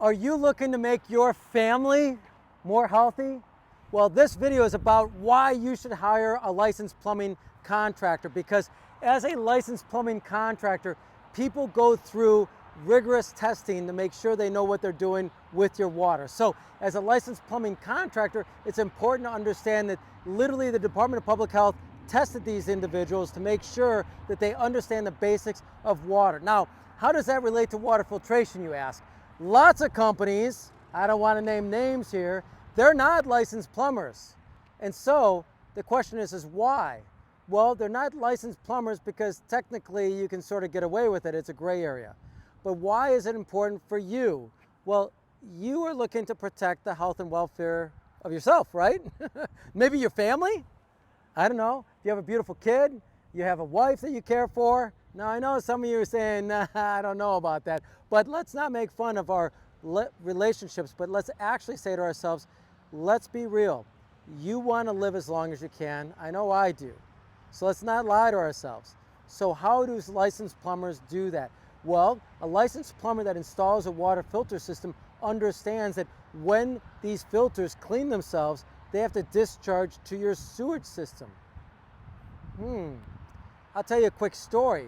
Are you looking to make your family more healthy? Well, this video is about why you should hire a licensed plumbing contractor, because as a licensed plumbing contractor, people go through rigorous testing to make sure they know what they're doing with your water. So as a licensed plumbing contractor, it's important to understand that literally the Department of Public Health tested these individuals to make sure that they understand the basics of water. Now, how does that relate to water filtration, you ask? Lots of companies, I don't want to name names here, they're not licensed plumbers. And so the question is why? Well, they're not licensed plumbers because technically you can sort of get away with it. It's a gray area. But why is it important for you? Well, you are looking to protect the health and welfare of yourself, right? Maybe your family? I don't know. If you have a beautiful kid, you have a wife that you care for. Now, I know some of you are saying, nah, I don't know about that. But let's not make fun of our relationships, but let's actually say to ourselves, let's be real. You want to live as long as you can. I know I do. So let's not lie to ourselves. So how do licensed plumbers do that? Well, a licensed plumber that installs a water filter system understands that when these filters clean themselves, they have to discharge to your sewage system. I'll tell you a quick story.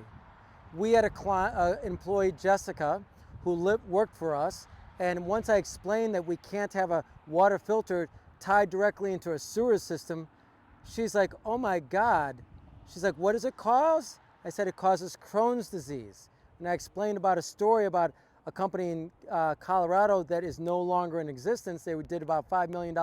We had a employee, Jessica, who worked for us, and once I explained that we can't have a water filter tied directly into a sewer system, she's like, oh my God. She's like, what does it cause? I said, it causes Crohn's disease. And I explained about a story about a company in Colorado that is no longer in existence. They did about $5 million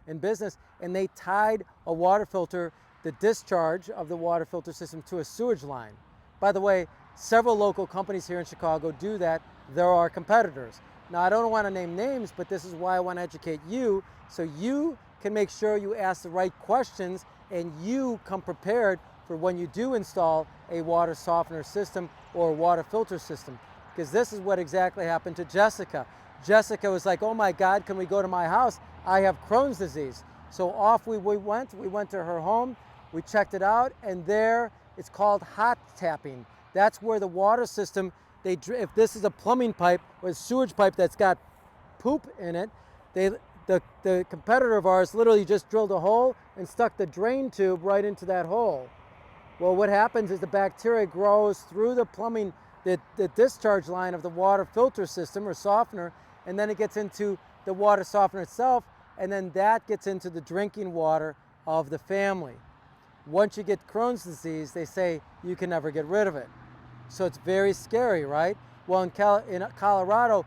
in business, and they tied a water filter, the discharge of the water filter system, to a sewage line. By the way, several local companies here in Chicago do that. There are competitors. Now, I don't want to name names, but this is why I want to educate you, so you can make sure you ask the right questions and you come prepared for when you do install a water softener system or a water filter system. Because this is what exactly happened to Jessica. Jessica was like, oh my God, can we go to my house? I have Crohn's disease. So off we went to her home, we checked it out, and there it's called hot tapping. That's where the water system, if this is a plumbing pipe or a sewage pipe that's got poop in it, the competitor of ours literally just drilled a hole and stuck the drain tube right into that hole. Well, what happens is the bacteria grows through the plumbing, the discharge line of the water filter system or softener, and then it gets into the water softener itself, and then that gets into the drinking water of the family. Once you get Crohn's disease, they say you can never get rid of it. So it's very scary, right? Well, in Colorado,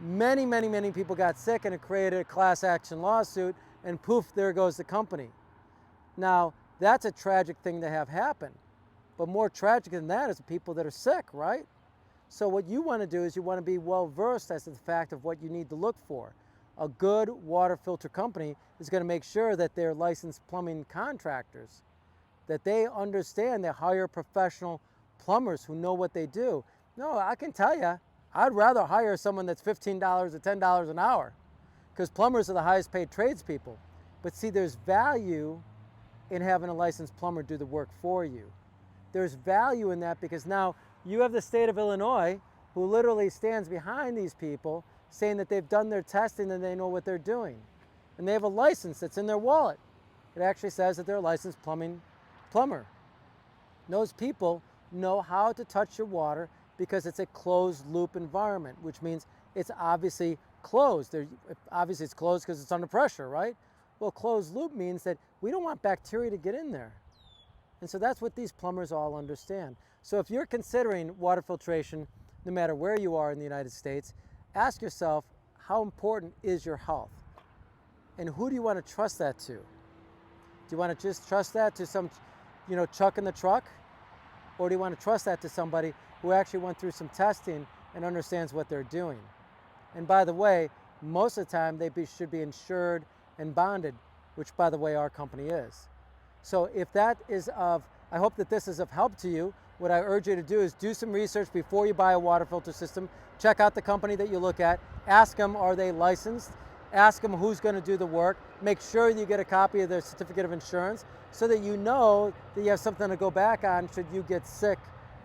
many people got sick, and it created a class action lawsuit, and poof, there goes the company. Now, that's a tragic thing to have happen. But more tragic than that is the people that are sick, right? So what you want to do is you want to be well versed as to the fact of what you need to look for. A good water filter company is going to make sure that they're licensed plumbing contractors, that they understand, they hire professional plumbers who know what they do. No, I can tell you, I'd rather hire someone that's $15 or $10 an hour, because plumbers are the highest paid tradespeople. But see, there's value in having a licensed plumber do the work for you. There's value in that because now you have the state of Illinois who literally stands behind these people saying that they've done their testing and they know what they're doing. And they have a license that's in their wallet. It actually says that they're a licensed plumber. Those people know how to touch your water because it's a closed loop environment, which means it's obviously closed. Obviously it's closed because it's under pressure, right? Well, closed loop means that we don't want bacteria to get in there. And so that's what these plumbers all understand. So if you're considering water filtration, no matter where you are in the United States, ask yourself, how important is your health? And who do you want to trust that to? Do you want to just trust that to some, chuck in the truck? Or do you want to trust that to somebody who actually went through some testing and understands what they're doing? And by the way, most of the time they should be insured and bonded, which by the way our company is. So if that is I hope that this is of help to you. What I urge you to do is do some research before you buy a water filter system. Check out the company that you look at. Ask them, are they licensed? Ask them who's going to do the work. Make sure you get a copy of their certificate of insurance so that you know that you have something to go back on should you get sick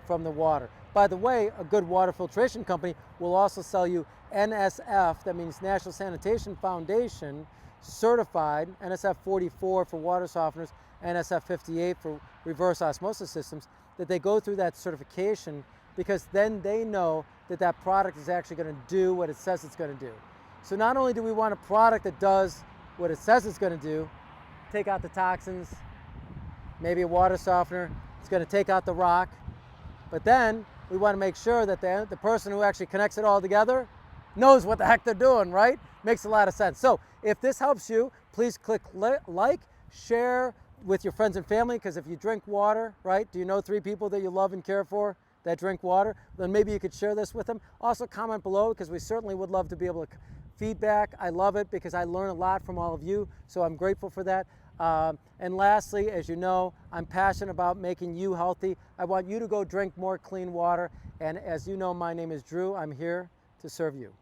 from the water. By the way, a good water filtration company will also sell you NSF, that means National Sanitation Foundation certified, NSF 44 for water softeners, NSF 58 for reverse osmosis systems, that they go through that certification because then they know that that product is actually going to do what it says it's going to do. So not only do we want a product that does what it says it's going to do, take out the toxins, maybe a water softener, it's going to take out the rock, but then we want to make sure that the person who actually connects it all together knows what the heck they're doing, right? Makes a lot of sense. So if this helps you, please click like, share with your friends and family, because if you drink water, right, do you know 3 people that you love and care for that drink water? Then maybe you could share this with them. Also comment below, because we certainly would love to be able to feedback. I love it because I learn a lot from all of you, so I'm grateful for that. And lastly, as you know, I'm passionate about making you healthy. I want you to go drink more clean water. And as you know, my name is Drew. I'm here to serve you.